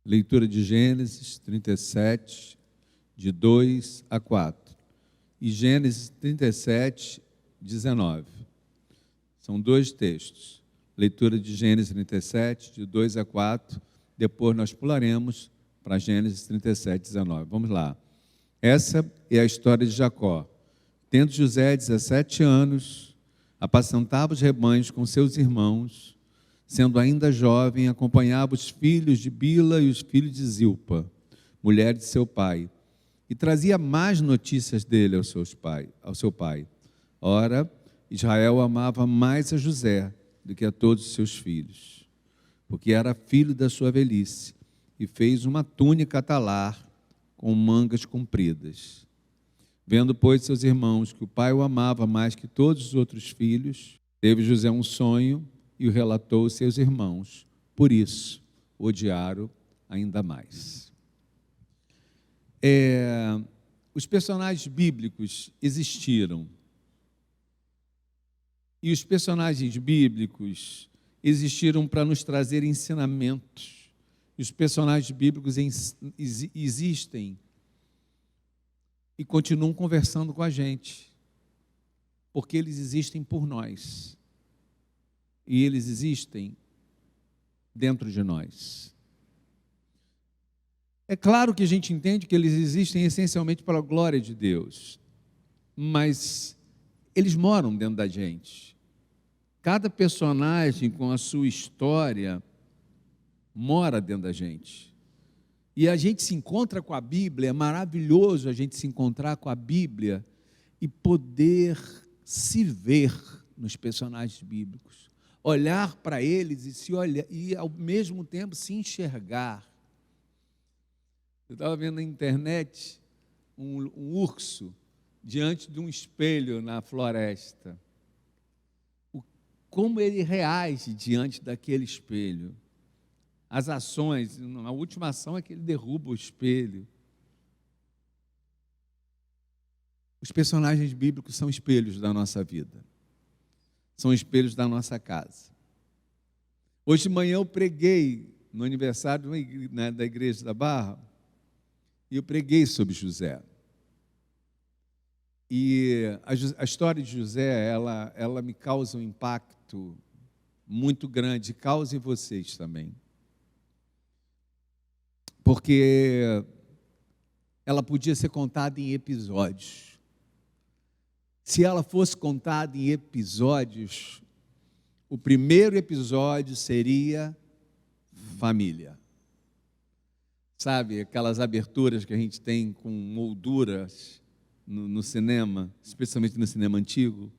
Leitura de Gênesis 37, de 2 a 4. E Gênesis 37, 19. São dois textos. Leitura de Gênesis 37, de 2 a 4. Depois nós pularemos para Gênesis 37, 19. Vamos lá. Essa é a história de Jacó. Tendo José 17 anos, apacentava os rebanhos com seus irmãos. Sendo ainda jovem, acompanhava os filhos de Bila e os filhos de Zilpa, mulher de seu pai, e trazia mais notícias dele ao seu pai. Ora, Israel amava mais a José do que a todos os seus filhos, porque era filho da sua velhice, e fez uma túnica talar com mangas compridas. Vendo, pois, seus irmãos que o pai o amava mais que todos os outros filhos, teve José um sonho e o relatou aos seus irmãos. Por isso, odiaram ainda mais. Os personagens bíblicos existiram. E os personagens bíblicos existiram para nos trazer ensinamentos. E os personagens bíblicos existem e continuam conversando com a gente, porque eles existem por nós. E eles existem dentro de nós. É claro que a gente entende que eles existem essencialmente para a glória de Deus, mas eles moram dentro da gente. Cada personagem com a sua história mora dentro da gente. E a gente se encontra com a Bíblia, é maravilhoso a gente se encontrar com a Bíblia e poder se ver nos personagens bíblicos. Olhar para eles e ao mesmo tempo se enxergar. Eu estava vendo na internet um urso diante de um espelho na floresta. Como ele reage diante daquele espelho. As ações, a última ação é que ele derruba o espelho. Os personagens bíblicos são espelhos da nossa vida. São espelhos da nossa casa. Hoje de manhã eu preguei no aniversário da Igreja da Barra, e eu preguei sobre José. E a história de José, ela me causa um impacto muito grande, causa em vocês também. Porque ela podia ser contada em episódios. Se ela fosse contada em episódios, o primeiro episódio seria família. Sabe, aquelas aberturas que a gente tem com molduras no cinema, especialmente no cinema antigo.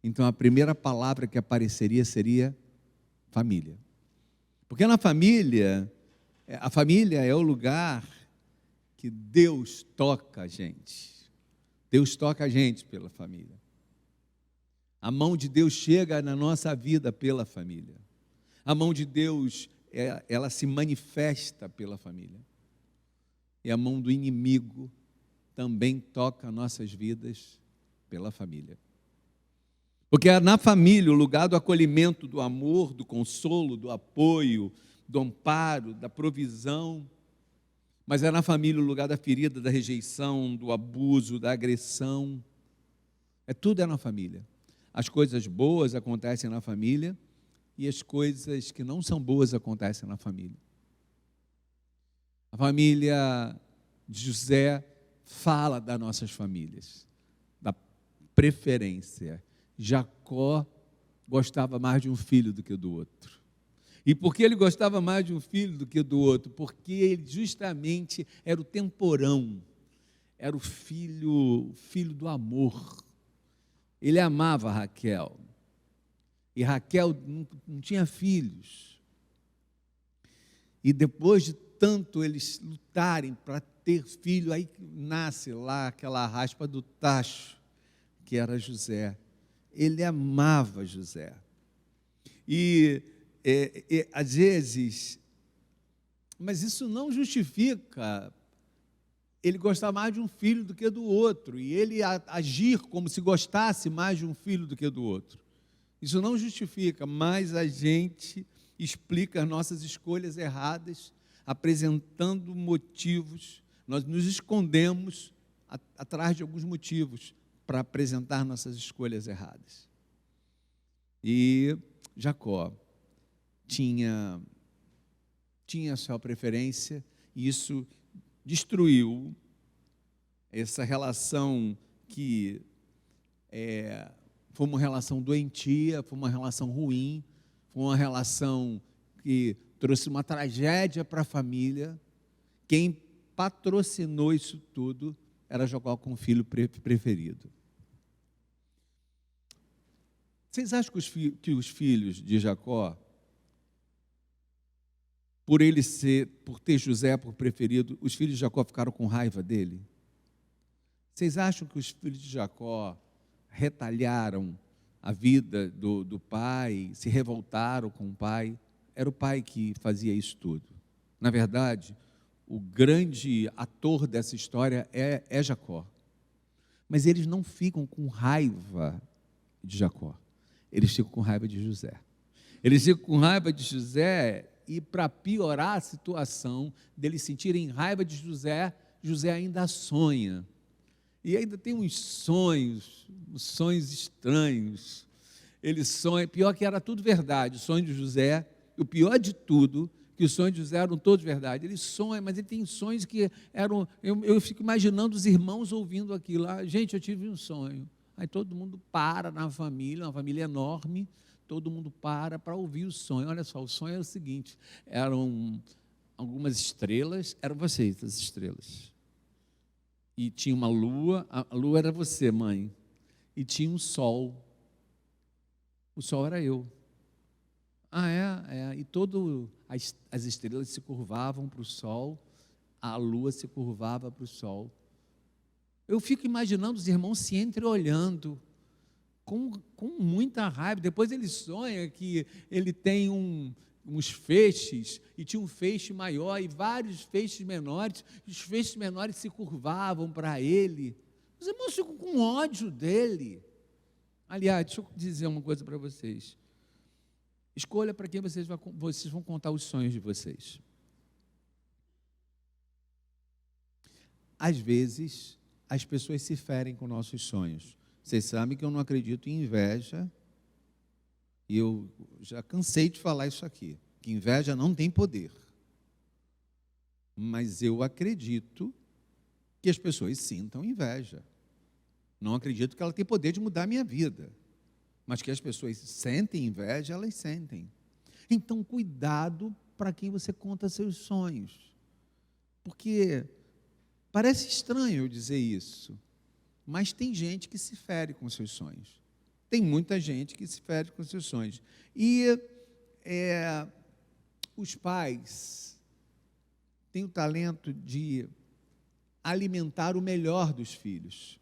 Então, a primeira palavra que apareceria seria família. Porque na família, a família é o lugar que Deus toca a gente. Deus toca a gente pela família. A mão de Deus chega na nossa vida pela família. A mão de Deus, ela se manifesta pela família. E a mão do inimigo também toca nossas vidas pela família. Porque é na família o lugar do acolhimento, do amor, do consolo, do apoio, do amparo, da provisão. Mas é na família o lugar da ferida, da rejeição, do abuso, da agressão. Tudo é na família. As coisas boas acontecem na família e as coisas que não são boas acontecem na família. A família de José fala das nossas famílias, da preferência. Jacó gostava mais de um filho do que do outro. E por que ele gostava mais de um filho do que do outro? Porque ele justamente era o temporão, era o filho do amor. Ele amava Raquel. E Raquel não tinha filhos. E depois de tanto eles lutarem para ter filho, aí nasce lá aquela raspa do tacho, que era José. Ele amava José. E às vezes, mas isso não justifica ele gostar mais de um filho do que do outro, e ele agir como se gostasse mais de um filho do que do outro. Isso não justifica, mas a gente explica as nossas escolhas erradas, apresentando motivos, nós nos escondemos atrás de alguns motivos para apresentar nossas escolhas erradas. E Jacó tinha sua preferência, e isso destruiu essa relação que foi uma relação doentia, foi uma relação ruim, foi uma relação que trouxe uma tragédia para a família. Quem patrocinou isso tudo era Jacó com o filho preferido. Vocês acham que os filhos de Jacó, por ter José por preferido, os filhos de Jacó ficaram com raiva dele? Vocês acham que os filhos de Jacó retalharam a vida do pai, se revoltaram com o pai? Era o pai que fazia isso tudo. Na verdade, o grande ator dessa história é Jacó. Mas eles não ficam com raiva de Jacó, eles ficam com raiva de José. Eles ficam com raiva de José, e para piorar a situação deles sentirem raiva de José, José ainda sonha. E ainda tem uns sonhos estranhos. Ele sonha, pior que era tudo verdade, o sonho de José, o pior de tudo, que os sonhos de José eram todos verdade. Ele sonha, mas ele tem sonhos que eram, eu fico imaginando os irmãos ouvindo aquilo. Gente, eu tive um sonho. Aí todo mundo para na família, uma família enorme, todo mundo para ouvir o sonho. Olha só, o sonho era o seguinte: eram algumas estrelas, eram vocês, as estrelas. E tinha uma lua, a lua era você, mãe. E tinha um sol. O sol era eu. E as estrelas se curvavam para o sol, a lua se curvava para o sol. Eu fico imaginando os irmãos se entreolhando, com muita raiva. Depois ele sonha que ele tem uns feixes, e tinha um feixe maior e vários feixes menores, e os feixes menores se curvavam para ele. Os irmãos ficam com ódio dele. Aliás, deixa eu dizer uma coisa para vocês. Escolha para quem vocês vão contar os sonhos de vocês. Às vezes, as pessoas se ferem com nossos sonhos. Vocês sabem que eu não acredito em inveja, e eu já cansei de falar isso aqui, que inveja não tem poder. Mas eu acredito que as pessoas sintam inveja. Não acredito que ela tenha poder de mudar a minha vida, mas que as pessoas sentem inveja, elas sentem. Então, cuidado para quem você conta seus sonhos, porque parece estranho eu dizer isso, mas tem gente que se fere com seus sonhos. Tem muita gente que se fere com seus sonhos. E os pais têm o talento de alimentar o melhor dos filhos.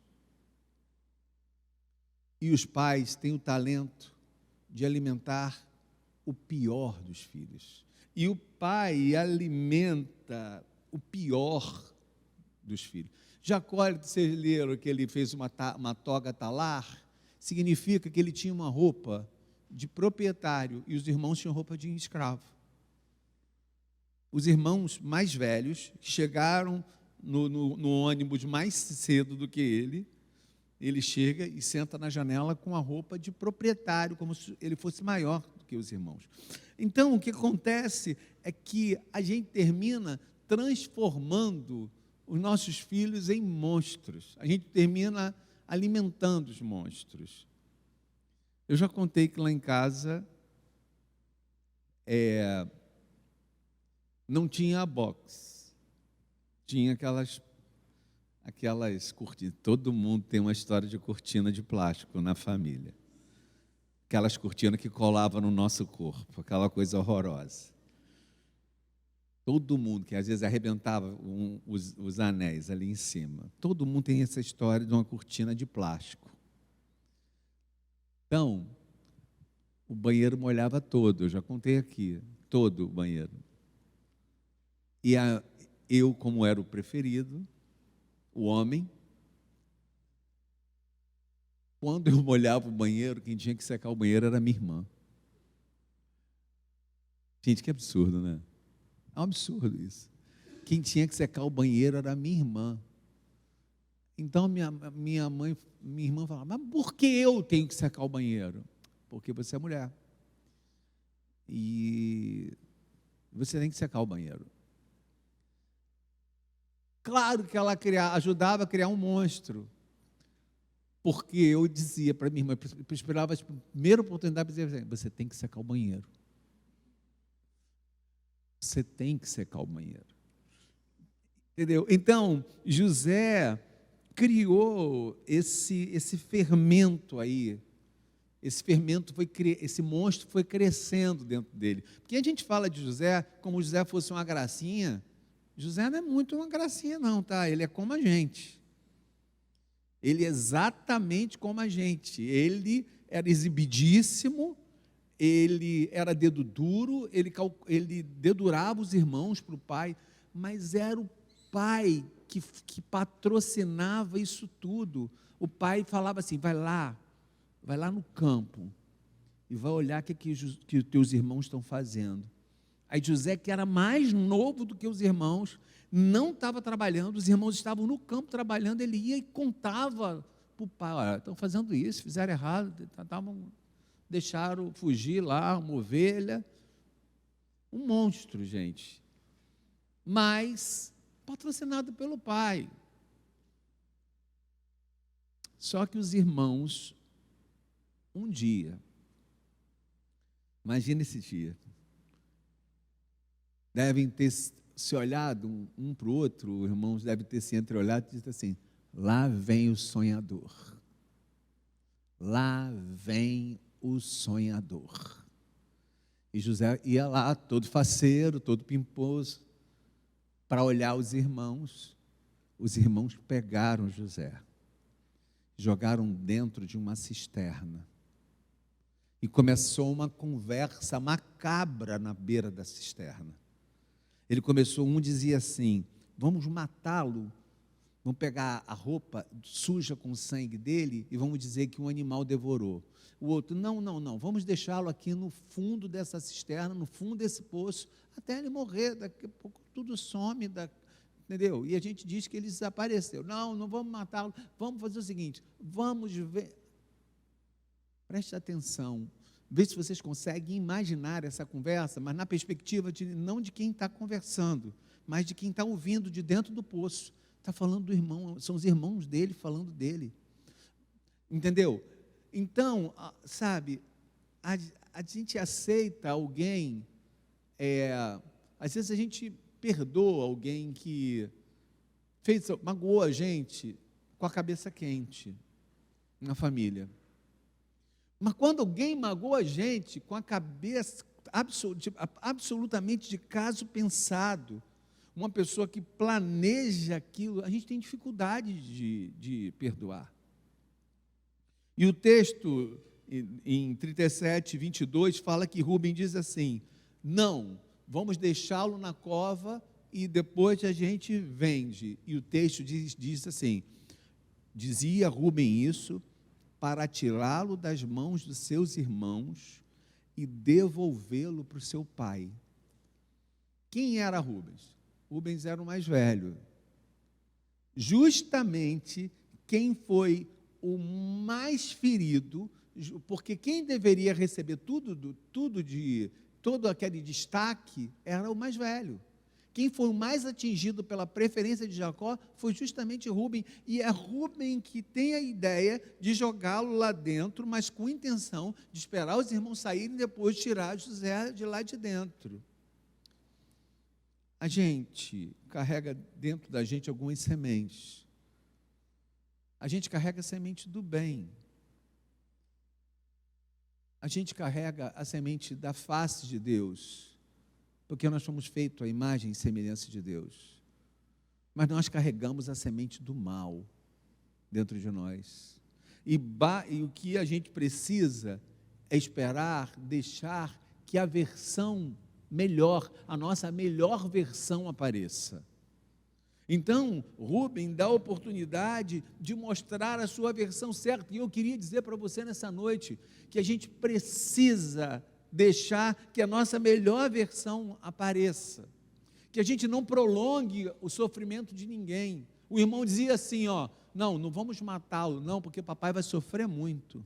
E os pais têm o talento de alimentar o pior dos filhos. E o pai alimenta o pior dos filhos. Jacó, vocês leram que ele fez uma toga talar, significa que ele tinha uma roupa de proprietário e os irmãos tinham roupa de escravo. Os irmãos mais velhos, que chegaram no ônibus mais cedo do que ele chega e senta na janela com a roupa de proprietário, como se ele fosse maior do que os irmãos. Então, o que acontece é que a gente termina transformando os nossos filhos em monstros. A gente termina alimentando os monstros. Eu já contei que lá em casa não tinha box, tinha aquelas cortinas. Todo mundo tem uma história de cortina de plástico na família. Aquelas cortinas que colavam no nosso corpo, aquela coisa horrorosa. Todo mundo, que às vezes arrebentava os anéis ali em cima. Todo mundo tem essa história de uma cortina de plástico. Então, o banheiro molhava todo, eu já contei aqui, todo o banheiro. E eu, como era o preferido, o homem, quando eu molhava o banheiro, quem tinha que secar o banheiro era minha irmã. Gente, que absurdo, né? É um absurdo isso. Quem tinha que secar o banheiro era a minha irmã. Então minha irmã falava, mas por que eu tenho que secar o banheiro? Porque você é mulher. E você tem que secar o banheiro. Claro que ela ajudava a criar um monstro. Porque eu dizia para minha irmã, eu esperava a primeira oportunidade para dizer, você tem que secar o banheiro. Você tem que secar o banheiro. Entendeu? Então, José criou esse fermento aí. Esse monstro foi crescendo dentro dele. Porque a gente fala de José como se José fosse uma gracinha. José não é muito uma gracinha não, tá? Ele é como a gente. Ele é exatamente como a gente. Ele era exibidíssimo, ele era dedo duro, ele dedurava os irmãos para o pai, mas era o pai que patrocinava isso tudo. O pai falava assim, vai lá no campo e vai olhar o que os teus irmãos estão fazendo. Aí José, que era mais novo do que os irmãos, não estava trabalhando, os irmãos estavam no campo trabalhando, ele ia e contava para o pai, olha, estão fazendo isso, fizeram errado, deixaram fugir lá, uma ovelha, um monstro, gente, mas patrocinado pelo pai. Só que os irmãos, um dia, imagina esse dia, devem ter se olhado um para o outro, os irmãos devem ter se entreolhado e dito assim, lá vem o sonhador. Lá vem o sonhador. E José ia lá, todo faceiro, todo pimposo, para olhar os irmãos. Os irmãos pegaram José, jogaram dentro de uma cisterna. E começou uma conversa macabra na beira da cisterna. Um dizia assim, vamos matá-lo, vamos pegar a roupa suja com o sangue dele e vamos dizer que um animal devorou. O outro, não, vamos deixá-lo aqui no fundo dessa cisterna, no fundo desse poço, até ele morrer, daqui a pouco tudo some, entendeu? E a gente diz que ele desapareceu. Não vamos matá-lo, vamos fazer o seguinte, vamos ver, preste atenção, vê se vocês conseguem imaginar essa conversa, mas na perspectiva não de quem está conversando, mas de quem está ouvindo de dentro do poço. Está falando do irmão, são os irmãos dele falando dele. Entendeu? Então, sabe, a gente aceita alguém, às vezes a gente perdoa alguém que magoou a gente com a cabeça quente na família. Mas quando alguém magoa a gente com a cabeça absolutamente de caso pensado, uma pessoa que planeja aquilo, a gente tem dificuldade de perdoar. E o texto, em 37, 22, fala que Rubem diz assim, não, vamos deixá-lo na cova e depois a gente vende. E o texto diz assim, dizia Rubem isso, para tirá-lo das mãos dos seus irmãos e devolvê-lo para o seu pai. Quem era Rubens? Rubens era o mais velho. Justamente quem foi o mais ferido, porque quem deveria receber todo aquele destaque era o mais velho. Quem foi o mais atingido pela preferência de Jacó foi justamente Rubem, e é Rubem que tem a ideia de jogá-lo lá dentro, mas com intenção de esperar os irmãos saírem e depois tirar José de lá de dentro. A gente carrega dentro da gente algumas sementes. A gente carrega a semente do bem. A gente carrega a semente da face de Deus, porque nós somos feitos à imagem e semelhança de Deus. Mas nós carregamos a semente do mal dentro de nós. E o que a gente precisa é esperar, deixar que a versão melhor, a nossa melhor versão apareça. Então, Rubem dá a oportunidade de mostrar a sua versão certa. E eu queria dizer para você nessa noite que a gente precisa deixar que a nossa melhor versão apareça. que a gente não prolongue o sofrimento de ninguém. O irmão dizia assim, ó, não vamos matá-lo, não, porque papai vai sofrer muito.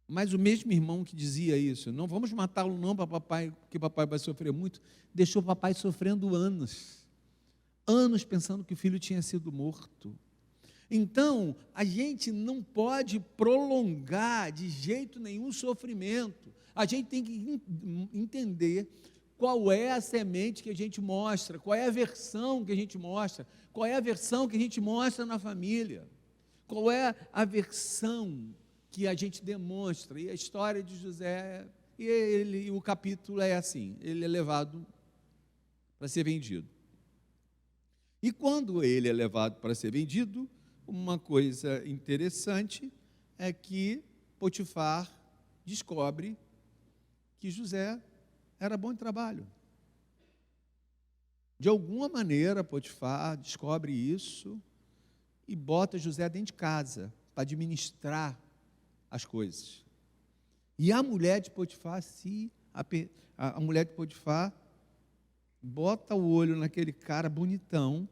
Mas o mesmo irmão que dizia isso, não vamos matá-lo não, papai, porque papai vai sofrer muito, deixou o papai sofrendo anos pensando que o filho tinha sido morto. Então, a gente não pode prolongar de jeito nenhum o sofrimento. A gente tem que entender qual é a semente que a gente mostra, qual é a versão que a gente mostra, qual é a versão que a gente mostra na família, qual é a versão que a gente demonstra. E a história de José, o capítulo é assim, ele é levado para ser vendido. E quando ele é levado para ser vendido, uma coisa interessante é que Potifar descobre que José era bom de trabalho. De alguma maneira, Potifar descobre isso e bota José dentro de casa para administrar as coisas. E a mulher de Potifar, a mulher de Potifar bota o olho naquele cara bonitão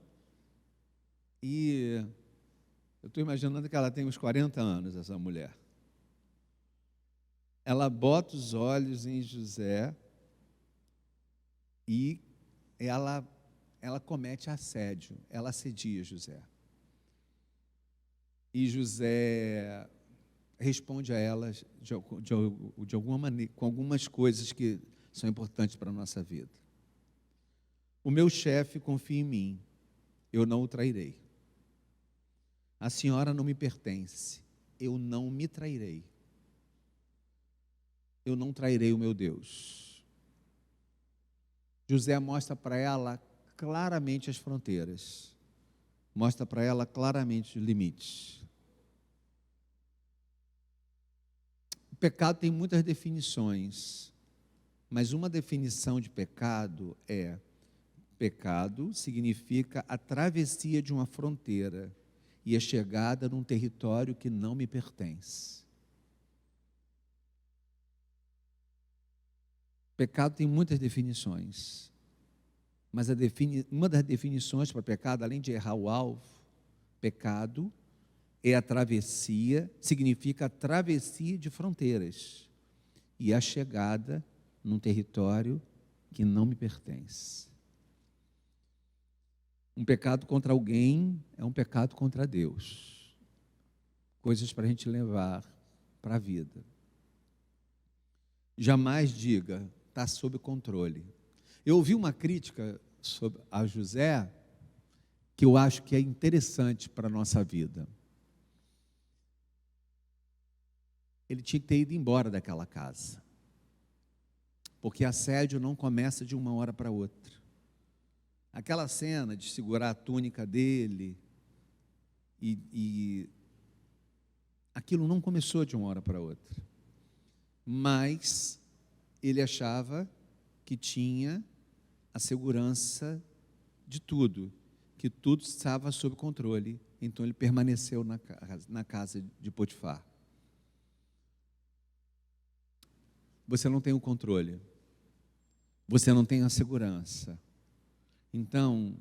e eu estou imaginando que ela tem uns 40 anos, essa mulher. Ela bota os olhos em José e ela comete assédio, ela assedia José. E José responde a ela de alguma maneira, com algumas coisas que são importantes para a nossa vida. O meu chefe confia em mim, eu não o trairei. A senhora não me pertence, eu não me trairei. Eu não trairei o meu Deus. José mostra para ela claramente as fronteiras, mostra para ela claramente os limites. O pecado tem muitas definições, mas uma definição de pecado é: pecado significa a travessia de uma fronteira e a chegada num território que não me pertence. Pecado tem muitas definições, mas uma das definições para pecado, além de errar o alvo, pecado é a travessia, significa a travessia de fronteiras e a chegada num território que não me pertence. Um pecado contra alguém é um pecado contra Deus. Coisas para a gente levar para a vida. Jamais diga, está sob controle. Eu ouvi uma crítica a José, que eu acho que é interessante para a nossa vida. Ele tinha que ter ido embora daquela casa. Porque assédio não começa de uma hora para outra. Aquela cena de segurar a túnica dele, e aquilo não começou de uma hora para outra. Mas ele achava que tinha a segurança de tudo, que tudo estava sob controle. Então ele permaneceu na casa de Potifar. Você não tem o controle, você não tem a segurança. Então,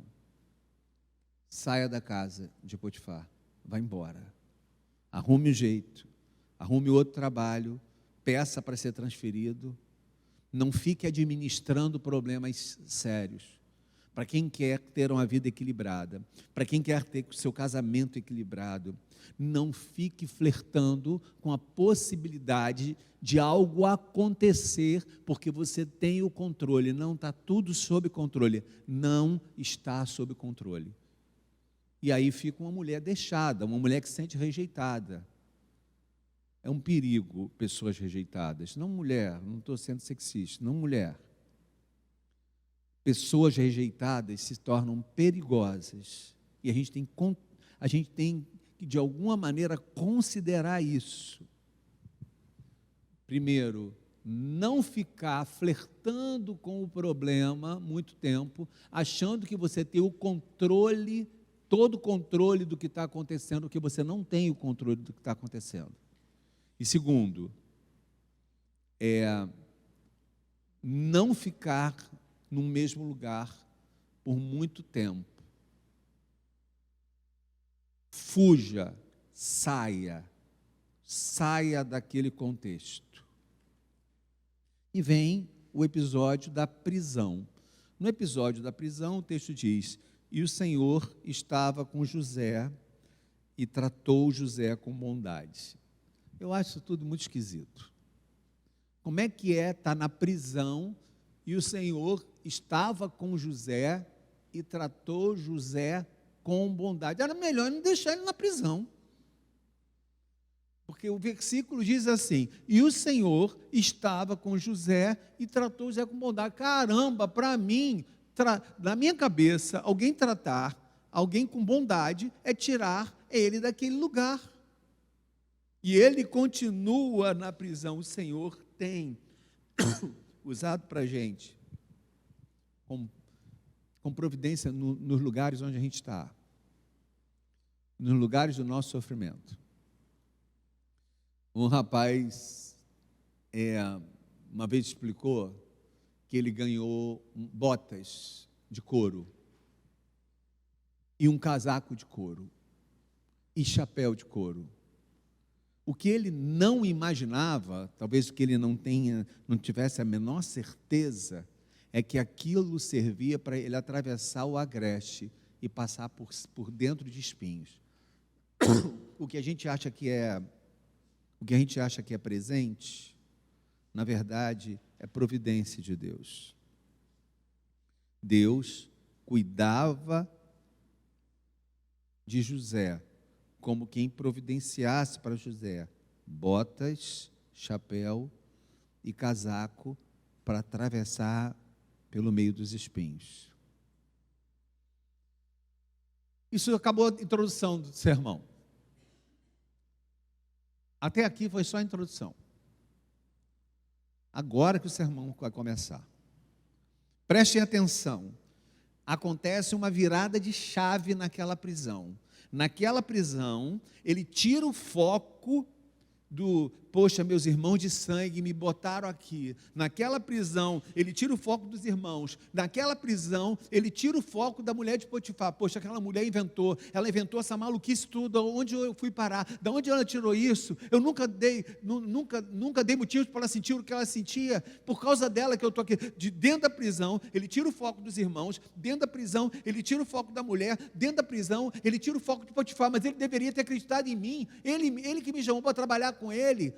saia da casa de Potifar, vá embora. Arrume o jeito, arrume outro trabalho, peça para ser transferido. Não fique administrando problemas sérios. Para quem quer ter uma vida equilibrada, para quem quer ter o seu casamento equilibrado, não fique flertando com a possibilidade de algo acontecer, porque você tem o controle. Não está tudo sob controle, não está sob controle. E aí fica uma mulher deixada, uma mulher que se sente rejeitada. É um perigo pessoas rejeitadas, não mulher, não estou sendo sexista, não mulher. Pessoas rejeitadas se tornam perigosas e a gente tem que, de alguma maneira, considerar isso. Primeiro, não ficar flertando com o problema muito tempo, achando que você tem o controle, todo o controle do que está acontecendo, porque você não tem o controle do que está acontecendo. E segundo, não ficar no mesmo lugar por muito tempo. Fuja, saia daquele contexto. E vem o episódio da prisão. No episódio da prisão, o texto diz: e o Senhor estava com José e tratou José com bondade. Eu acho isso tudo muito esquisito. Como é que estar na prisão e o Senhor estava com José e tratou José com bondade? Era melhor não deixar ele na prisão. Porque o versículo diz assim: e o Senhor estava com José e tratou José com bondade. Caramba, para mim, na minha cabeça, alguém tratar alguém com bondade é tirar ele daquele lugar. E ele continua na prisão. O Senhor tem usado para a gente, com providência nos lugares onde a gente está, nos lugares do nosso sofrimento. Um rapaz uma vez explicou que ele ganhou botas de couro e um casaco de couro e chapéu de couro. O que ele não imaginava, talvez o que ele não tivesse a menor certeza, é que aquilo servia para ele atravessar o agreste e passar por dentro de espinhos. O que a gente acha que é presente, na verdade, é providência de Deus. Deus cuidava de José, como quem providenciasse para José botas, chapéu e casaco para atravessar pelo meio dos espinhos. Isso acabou a introdução do sermão. Até aqui foi só a introdução. Agora que o sermão vai começar. Prestem atenção. Acontece uma virada de chave naquela prisão. Naquela prisão, ele tira o foco poxa, meus irmãos de sangue me botaram aqui. Naquela prisão, ele tira o foco dos irmãos. Naquela prisão, ele tira o foco da mulher de Potifar. Poxa, aquela mulher ela inventou essa maluquice tudo. Onde eu fui parar? Da onde ela tirou isso? Eu nunca dei motivos para ela sentir o que ela sentia. Por causa dela que eu estou aqui. Dentro da prisão, ele tira o foco dos irmãos. Dentro da prisão, ele tira o foco da mulher. Dentro da prisão, ele tira o foco de Potifar. Mas ele deveria ter acreditado em mim. Ele que me chamou para trabalhar com ele.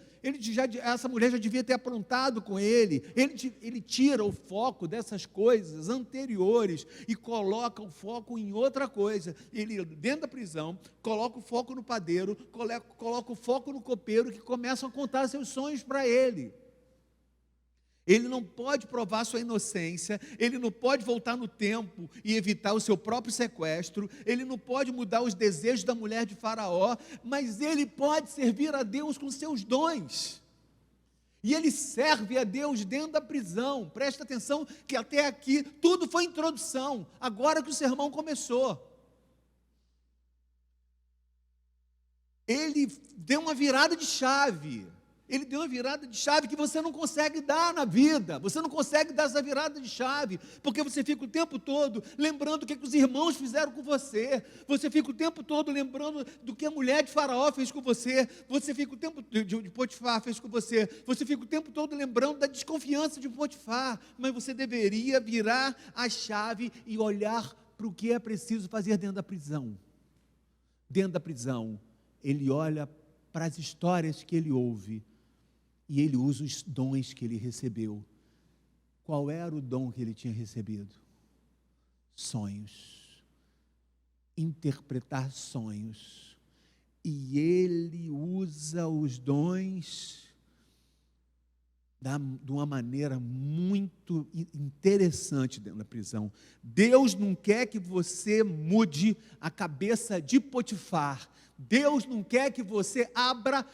Essa mulher já devia ter aprontado com ele. Ele tira o foco dessas coisas anteriores e coloca o foco em outra coisa. Ele, dentro da prisão, coloca o foco no padeiro, coloca o foco no copeiro, que começam a contar seus sonhos para ele. Ele não pode provar sua inocência, ele não pode voltar no tempo e evitar o seu próprio sequestro, ele não pode mudar os desejos da mulher de Faraó, mas ele pode servir a Deus com seus dons. E ele serve a Deus dentro da prisão. Presta atenção que até aqui tudo foi introdução, agora que o sermão começou. Ele deu uma virada de chave. Ele deu uma virada de chave que você não consegue dar na vida. Você não consegue dar essa virada de chave, porque você fica o tempo todo lembrando o que os irmãos fizeram com você. Você fica o tempo todo lembrando do que a mulher de Faraó fez com você. Você fica o tempo de Potifar fez com você. Você fica o tempo todo lembrando da desconfiança de Potifar. Mas você deveria virar a chave e olhar para o que é preciso fazer dentro da prisão. Dentro da prisão, ele olha para as histórias que ele ouve. E ele usa os dons que ele recebeu. Qual era o dom que ele tinha recebido? Sonhos. Interpretar sonhos. E ele usa os dons de uma maneira muito interessante dentro da prisão. Deus não quer que você mude a cabeça de Potifar. Deus não quer que você abra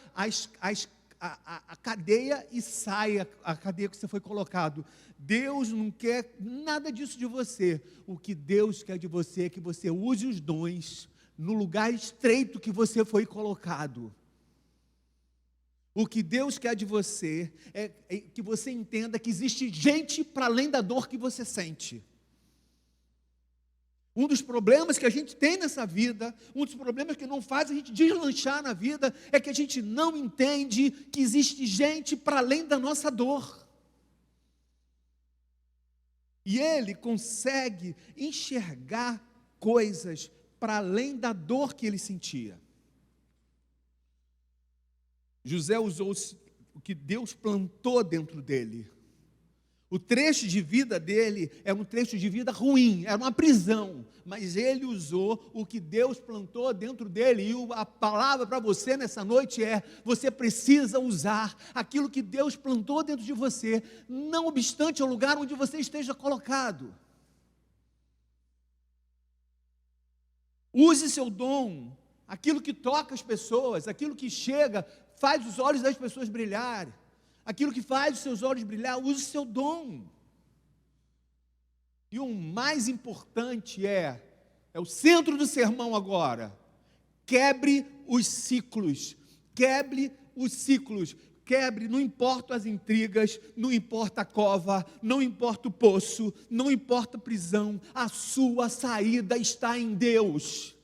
a cadeia e saia a cadeia que você foi colocado. Deus não quer nada disso de você. O que Deus quer de você é que você use os dons no lugar estreito que você foi colocado. O que Deus quer de você é que você entenda que existe gente para além da dor que você sente. Um dos problemas que a gente tem nessa vida, um dos problemas que não faz a gente deslanchar na vida, é que a gente não entende que existe gente para além da nossa dor. E ele consegue enxergar coisas para além da dor que ele sentia. José usou o que Deus plantou dentro dele. O trecho de vida dele é um trecho de vida ruim, era uma prisão, mas ele usou o que Deus plantou dentro dele, e a palavra para você nessa noite é: você precisa usar aquilo que Deus plantou dentro de você, não obstante o lugar onde você esteja colocado. Use seu dom, aquilo que toca as pessoas, aquilo que chega, faz os olhos das pessoas brilharem. Aquilo que faz os seus olhos brilhar, use o seu dom. E o mais importante é o centro do sermão agora: quebre os ciclos, quebre os ciclos, quebre, não importa as intrigas, não importa a cova, não importa o poço, não importa a prisão, a sua saída está em Deus.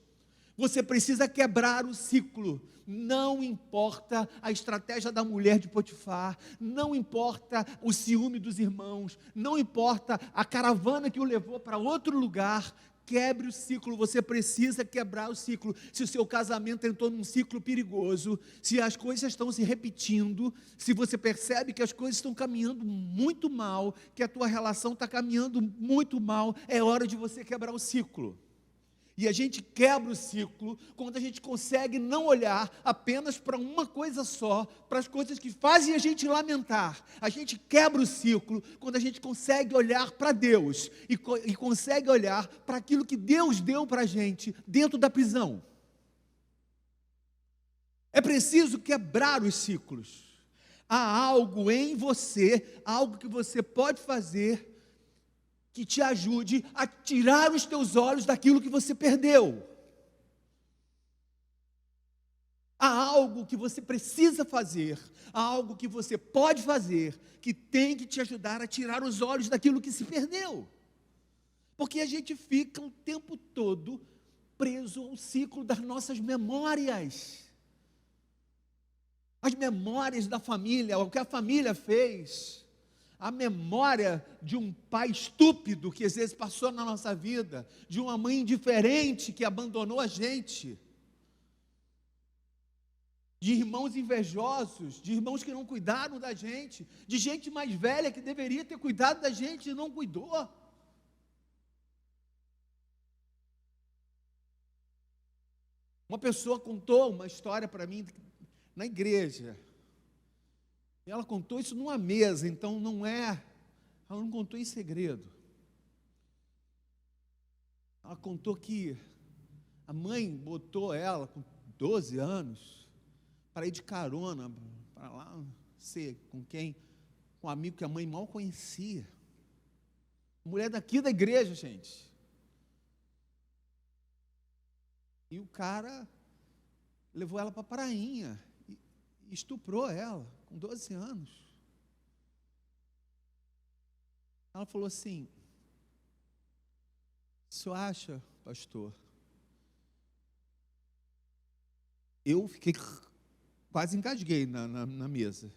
Você precisa quebrar o ciclo. Não importa a estratégia da mulher de Potifar, não importa o ciúme dos irmãos, não importa a caravana que o levou para outro lugar, quebre o ciclo. Você precisa quebrar o ciclo. Se o seu casamento entrou num ciclo perigoso, se as coisas estão se repetindo, se você percebe que as coisas estão caminhando muito mal, que a tua relação está caminhando muito mal, é hora de você quebrar o ciclo. E a gente quebra o ciclo quando a gente consegue não olhar apenas para uma coisa só, para as coisas que fazem a gente lamentar. A gente quebra o ciclo quando a gente consegue olhar para Deus e consegue olhar para aquilo que Deus deu para a gente dentro da prisão. É preciso quebrar os ciclos. Há algo em você, algo que você pode fazer que te ajude a tirar os teus olhos daquilo que você perdeu. Há algo que você precisa fazer, há algo que você pode fazer, que tem que te ajudar a tirar os olhos daquilo que se perdeu. Porque a gente fica o tempo todo preso ao ciclo das nossas memórias. As memórias da família, o que a família fez. A memória de um pai estúpido que às vezes passou na nossa vida, de uma mãe indiferente que abandonou a gente, de irmãos invejosos, de irmãos que não cuidaram da gente, de gente mais velha que deveria ter cuidado da gente e não cuidou. Uma pessoa contou uma história para mim na igreja. E ela contou isso numa mesa, então ela não contou em segredo. Ela contou que a mãe botou ela com 12 anos para ir de carona para lá, não sei com quem, com um amigo que a mãe mal conhecia. Mulher daqui da igreja, gente. E o cara levou ela para a prainha e estuprou ela, com 12 anos. Ela falou assim: o senhor acha, pastor? Eu fiquei, quase engasguei na mesa.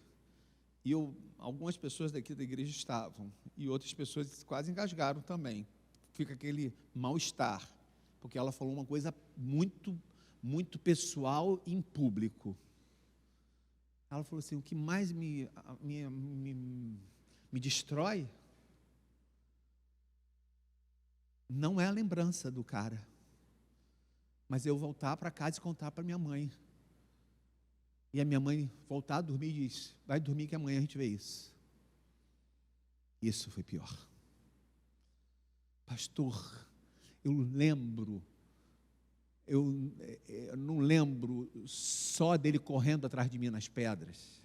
E algumas pessoas daqui da igreja estavam, e outras pessoas quase engasgaram também. Fica aquele mal-estar, porque ela falou uma coisa muito, muito pessoal em público. Ela falou assim: o que mais me destrói não é a lembrança do cara, mas eu voltar para casa e contar para minha mãe. E a minha mãe voltar a dormir e diz: vai dormir que amanhã a gente vê isso. Isso foi pior. Pastor, eu não lembro só dele correndo atrás de mim nas pedras.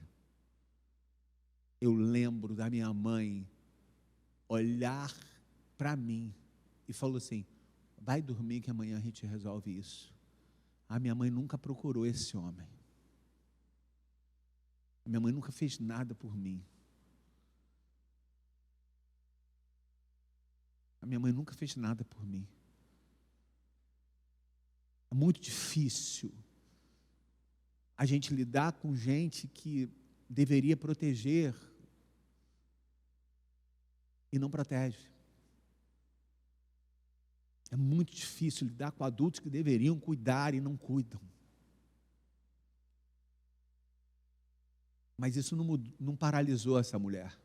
Eu lembro da minha mãe olhar para mim e falou assim: vai dormir que amanhã a gente resolve isso. A minha mãe nunca procurou esse homem. Minha mãe nunca fez nada por mim. A minha mãe nunca fez nada por mim. É muito difícil a gente lidar com gente que deveria proteger e não protege. É muito difícil lidar com adultos que deveriam cuidar e não cuidam. Mas isso não paralisou essa mulher.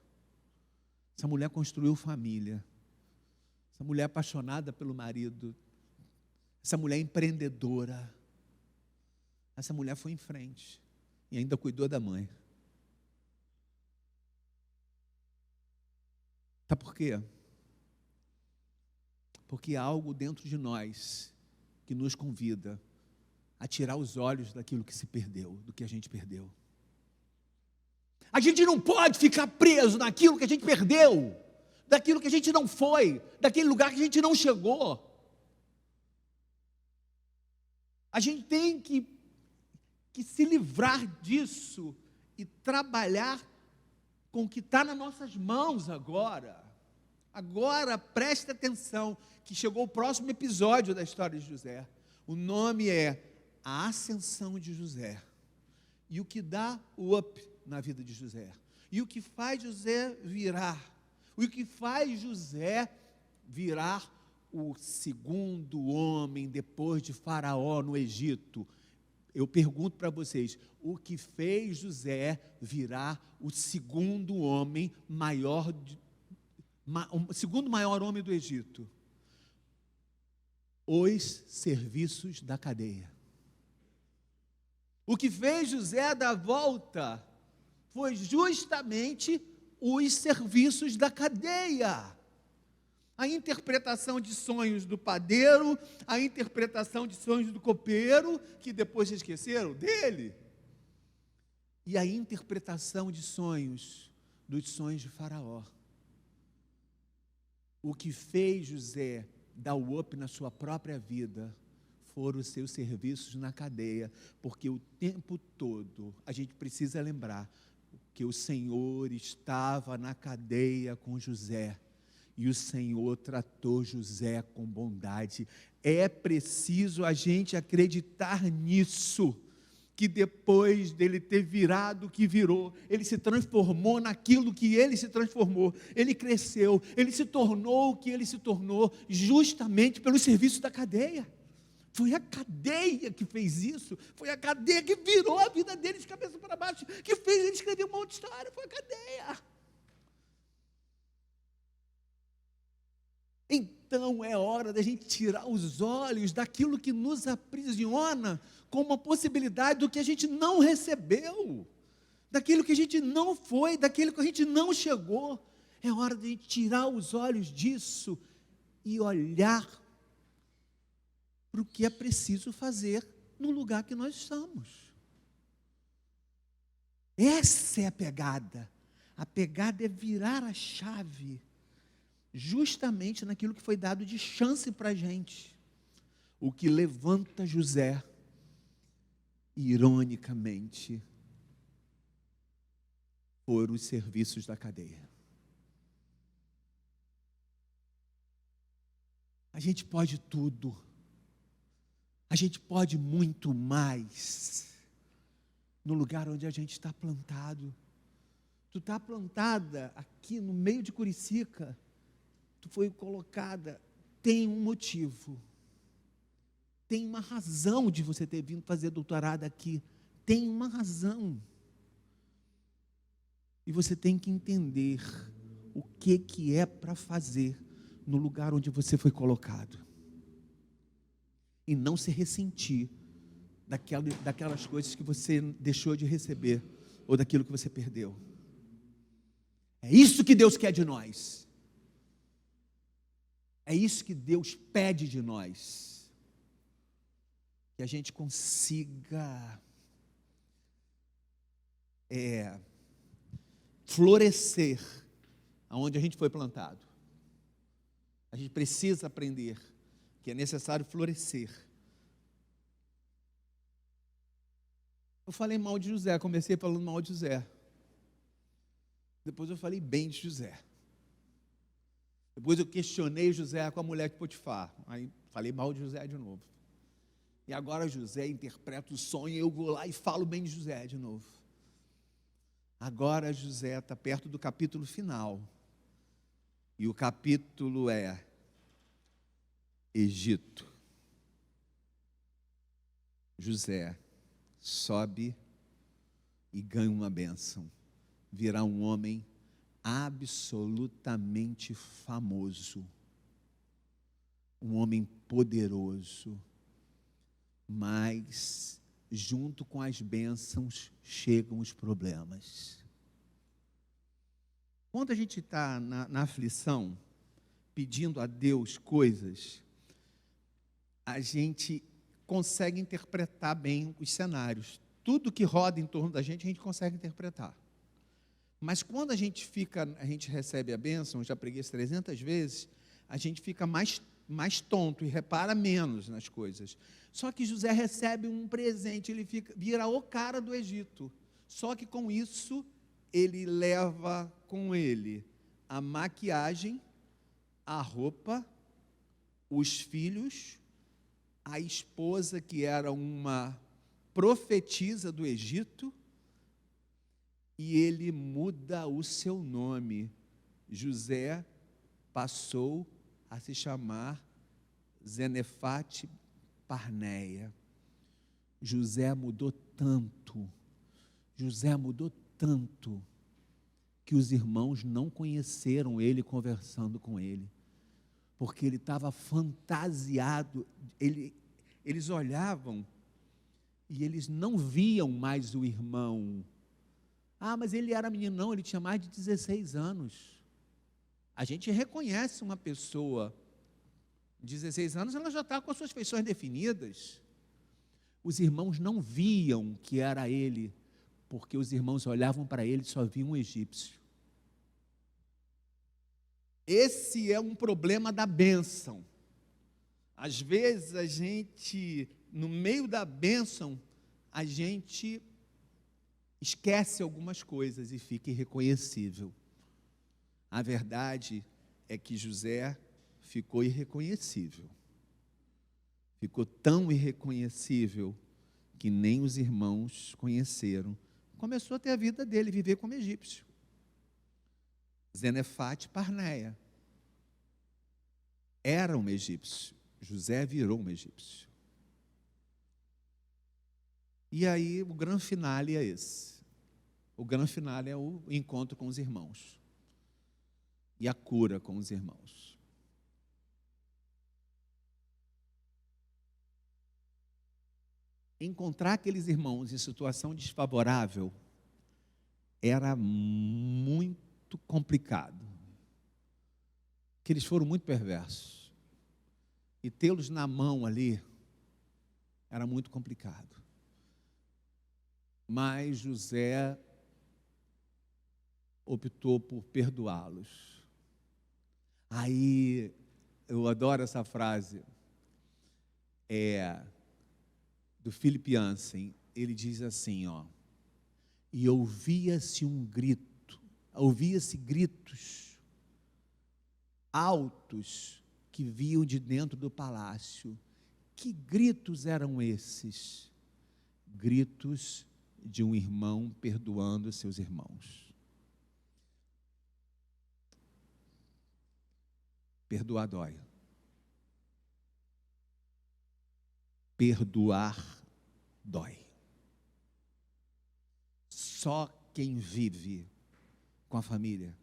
Essa mulher construiu família. Essa mulher apaixonada pelo marido. Essa mulher empreendedora. Essa mulher foi em frente e ainda cuidou da mãe. Sabe por quê? Porque há algo dentro de nós que nos convida a tirar os olhos daquilo que se perdeu, do que a gente perdeu. A gente não pode ficar preso naquilo que a gente perdeu, daquilo que a gente não foi, daquele lugar que a gente não chegou. A gente tem que se livrar disso e trabalhar com o que está nas nossas mãos agora. Agora, preste atenção, que chegou o próximo episódio da história de José. O nome é A Ascensão de José. E o que dá o up na vida de José. E o que faz José virar. E o que faz José virar o segundo homem depois de Faraó no Egito. Eu pergunto para vocês, o que fez José virar o segundo homem maior, o segundo maior homem do Egito? Os serviços da cadeia. O que fez José dar volta foi justamente os serviços da cadeia. A interpretação de sonhos do padeiro, a interpretação de sonhos do copeiro, que depois se esqueceram dele, e a interpretação de sonhos, dos sonhos de Faraó. O que fez José dar o up na sua própria vida foram os seus serviços na cadeia, porque o tempo todo a gente precisa lembrar que o Senhor estava na cadeia com José, e o Senhor tratou José com bondade. É preciso a gente acreditar nisso, que depois dele ter virado o que virou, ele se transformou naquilo que ele se transformou, ele cresceu, ele se tornou o que ele se tornou, justamente pelo serviço da cadeia. Foi a cadeia que fez isso, foi a cadeia que virou a vida dele de cabeça para baixo, que fez ele escrever um monte de história, foi a cadeia. Então é hora da gente tirar os olhos daquilo que nos aprisiona como uma possibilidade do que a gente não recebeu, daquilo que a gente não foi, daquilo que a gente não chegou. É hora de a gente tirar os olhos disso e olhar para o que é preciso fazer no lugar que nós estamos. Essa é a pegada. A pegada é virar a chave justamente naquilo que foi dado de chance para a gente. O que levanta José, ironicamente, foram os serviços da cadeia. A gente pode tudo. A gente pode muito mais no lugar onde a gente está plantado. Tu está plantada aqui no meio de Curicica, tu foi colocada, tem um motivo, tem uma razão de você ter vindo fazer doutorado aqui, tem uma razão, e você tem que entender o que é para fazer no lugar onde você foi colocado, e não se ressentir daquelas coisas que você deixou de receber, ou daquilo que você perdeu. É isso que Deus quer de nós. É isso que Deus pede de nós, que a gente consiga florescer aonde a gente foi plantado. A gente precisa aprender que é necessário florescer. Eu falei mal de José, comecei falando mal de José. Depois eu falei bem de José. Depois eu questionei José com a mulher de Potifar. Aí falei mal de José de novo. E agora José interpreta o sonho e eu vou lá e falo bem de José de novo. Agora José está perto do capítulo final. E o capítulo é Egito. José sobe e ganha uma bênção. Virá um homem absolutamente famoso. Um homem poderoso. Mas, junto com as bênçãos, chegam os problemas. Quando a gente está na aflição, pedindo a Deus coisas, a gente consegue interpretar bem os cenários. Tudo que roda em torno da gente, a gente consegue interpretar. Mas quando a gente recebe a bênção, já preguei isso 300 vezes, a gente fica mais tonto e repara menos nas coisas. Só que José recebe um presente, ele vira o cara do Egito. Só que com isso, ele leva com ele a maquiagem, a roupa, os filhos, a esposa que era uma profetisa do Egito, e ele muda o seu nome. José passou a se chamar Zenefate Parneia. José mudou tanto, que os irmãos não conheceram ele conversando com ele, porque ele estava fantasiado, eles olhavam e eles não viam mais o irmão. Ah, mas ele era menino, não, ele tinha mais de 16 anos. A gente reconhece uma pessoa de 16 anos, ela já está com as suas feições definidas. Os irmãos não viam que era ele, porque os irmãos olhavam para ele e só viam um egípcio. Esse é um problema da bênção. Às vezes a gente, no meio da bênção, a gente esquece algumas coisas e fica irreconhecível. A verdade é que José ficou irreconhecível. Ficou tão irreconhecível que nem os irmãos conheceram. Começou a ter a vida dele, viver como egípcio. Zenefate Parneia era um egípcio. José virou um egípcio. E aí o grande finale é esse. O grande finale é o encontro com os irmãos. E a cura com os irmãos. Encontrar aqueles irmãos em situação desfavorável era muito complicado. Porque eles foram muito perversos. E tê-los na mão ali era muito complicado. Mas José optou por perdoá-los. Aí, eu adoro essa frase, do Philip Yancey. Ele diz assim, e ouvia-se gritos altos que vinham de dentro do palácio. Que gritos eram esses? Gritos de um irmão perdoando seus irmãos. Perdoar dói. Perdoar dói. Só quem vive com a família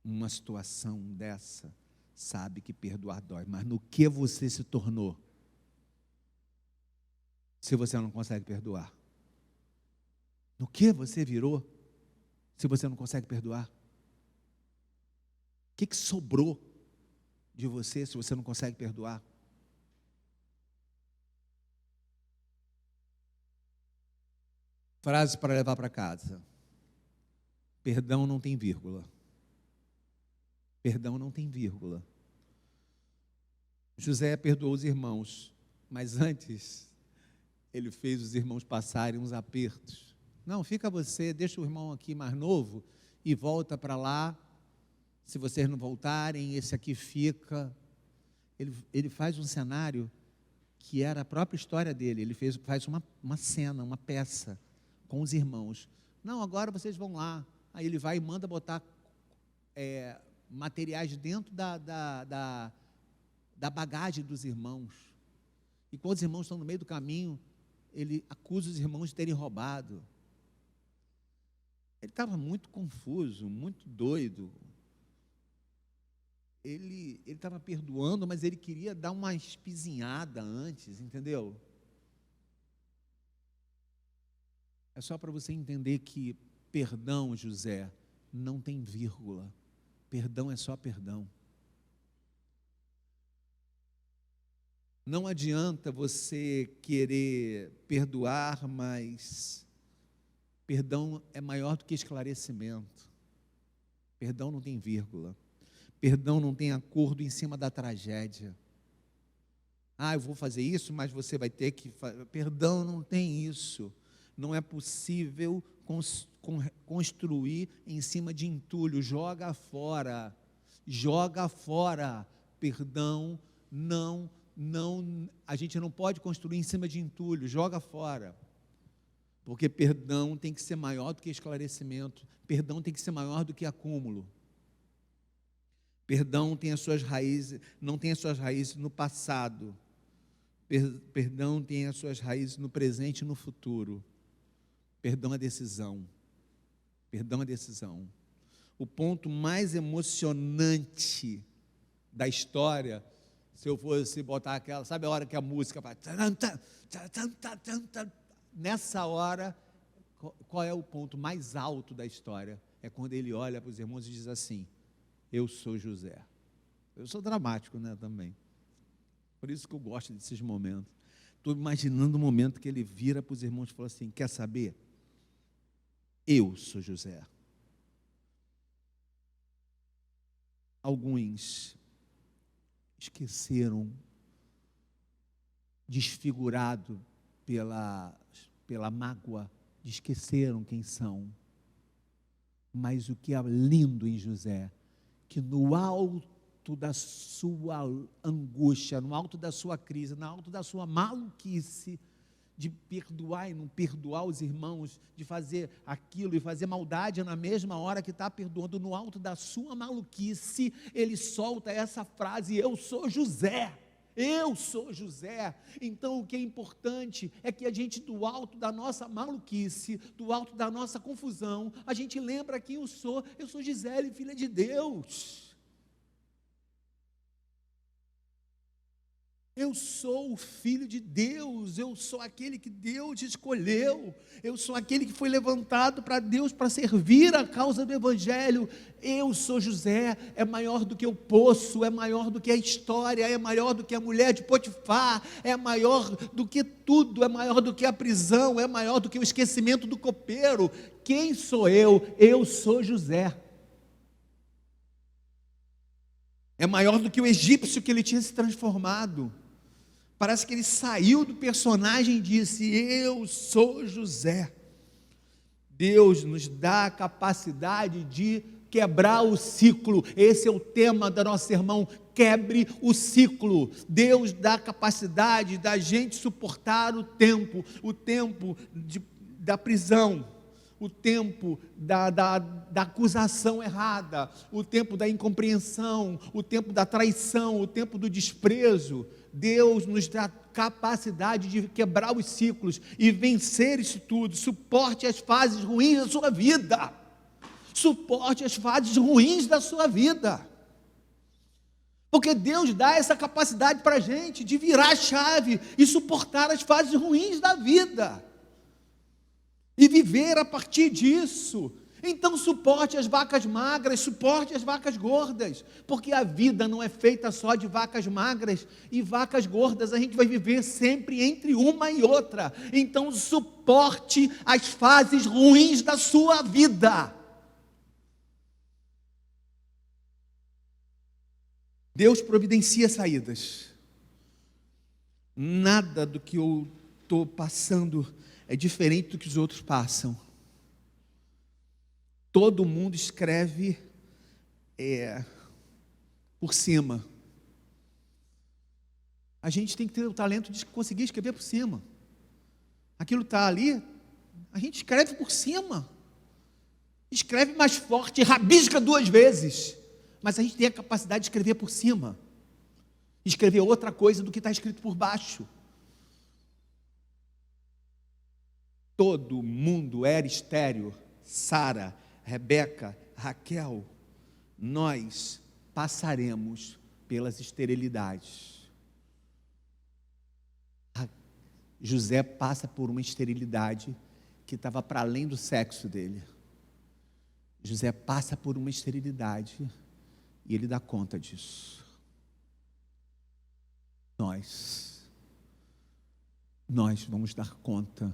uma situação dessa sabe que perdoar dói. Mas no que você se tornou se você não consegue perdoar? No que você virou se você não consegue perdoar? O que sobrou de você se você não consegue perdoar? Frase para levar para casa. Perdão não tem vírgula. Perdão não tem vírgula. José perdoou os irmãos, mas antes ele fez os irmãos passarem uns apertos. Não, fica você, deixa o irmão aqui mais novo e volta para lá. Se vocês não voltarem, esse aqui fica. Ele faz um cenário que era a própria história dele. Ele faz uma cena, uma peça com os irmãos. Não, agora vocês vão lá. Aí ele vai e manda botar materiais dentro da bagagem dos irmãos. E quando os irmãos estão no meio do caminho, ele acusa os irmãos de terem roubado. Ele estava muito confuso, muito doido. Ele estava perdoando, mas ele queria dar uma espizinhada antes, entendeu? É só para você entender que perdão, José, não tem vírgula. Perdão é só perdão. Não adianta você querer perdoar, mas perdão é maior do que esclarecimento. Perdão não tem vírgula. Perdão não tem acordo em cima da tragédia. Ah, eu vou fazer isso, mas você vai ter que fazer. Perdão não tem isso. Não é possível construir em cima de entulho. Joga fora. Joga fora. Perdão não, a gente não pode construir em cima de entulho. Joga fora. Porque perdão tem que ser maior do que esclarecimento. Perdão tem que ser maior do que acúmulo. Perdão tem as suas raízes, não tem as suas raízes no passado. Perdão tem as suas raízes no presente e no futuro. Perdão é decisão. Perdão é decisão. O ponto mais emocionante da história, se eu fosse botar aquela, sabe a hora que a música vai, nessa hora, qual é o ponto mais alto da história? É quando ele olha para os irmãos e diz assim: eu sou José. Eu sou dramático, né, também. Por isso que eu gosto desses momentos. Estou imaginando o momento que ele vira para os irmãos e fala assim: quer saber? Eu sou José. Alguns esqueceram, desfigurado pela mágoa, esqueceram quem são. Mas o que é lindo em José, que no alto da sua angústia, no alto da sua crise, no alto da sua maluquice, de perdoar e não perdoar os irmãos, de fazer aquilo e fazer maldade na mesma hora que está perdoando, no alto da sua maluquice, ele solta essa frase: eu sou José. Eu sou José. Então o que é importante é que a gente, do alto da nossa maluquice, do alto da nossa confusão, a gente lembra quem eu sou Gisele, filha de Deus. Eu sou o filho de Deus, eu sou aquele que Deus escolheu, eu sou aquele que foi levantado para Deus para servir a causa do Evangelho. Eu sou José, é maior do que o poço, é maior do que a história, é maior do que a mulher de Potifar, é maior do que tudo, é maior do que a prisão, é maior do que o esquecimento do copeiro. Quem sou eu? Eu sou José. É maior do que o egípcio que ele tinha se transformado. Parece que ele saiu do personagem e disse: eu sou José. Deus nos dá a capacidade de quebrar o ciclo. Esse é o tema do nosso sermão: quebre o ciclo. Deus dá a capacidade da gente suportar o tempo da prisão, o tempo da acusação errada, o tempo da incompreensão, o tempo da traição, o tempo do desprezo. Deus nos dá capacidade de quebrar os ciclos e vencer isso tudo. Suporte as fases ruins da sua vida. Suporte as fases ruins da sua vida. Porque Deus dá essa capacidade para a gente de virar a chave e suportar as fases ruins da vida. E viver a partir disso. Então suporte as vacas magras, suporte as vacas gordas, porque a vida não é feita só de vacas magras e vacas gordas, a gente vai viver sempre entre uma e outra. Então suporte as fases ruins da sua vida. Deus providencia saídas. Nada do que estou passando é diferente do que os outros passam. Todo mundo escreve por cima. A gente tem que ter o talento de conseguir escrever por cima. Aquilo está ali, a gente escreve por cima. Escreve mais forte, rabisca 2 vezes. Mas a gente tem a capacidade de escrever por cima. Escrever outra coisa do que está escrito por baixo. Todo mundo era estéril. Sara, Rebeca, Raquel, nós passaremos pelas esterilidades. José passa por uma esterilidade que estava para além do sexo dele. José passa por uma esterilidade e ele dá conta disso. Nós vamos dar conta.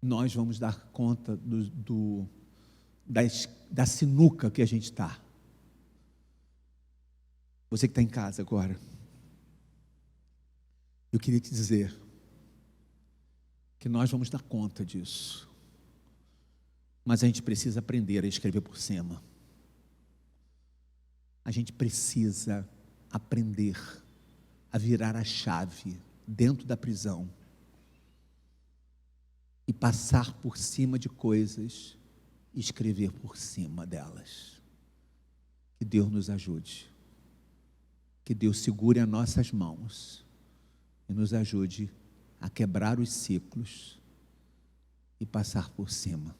Nós vamos dar conta da sinuca que a gente está. Você que está em casa agora, eu queria te dizer que nós vamos dar conta disso. Mas a gente precisa aprender a escrever por cima. A gente precisa aprender a virar a chave dentro da prisão e passar por cima de coisas e escrever por cima delas. Que Deus nos ajude. Que Deus segure as nossas mãos e nos ajude a quebrar os ciclos e passar por cima.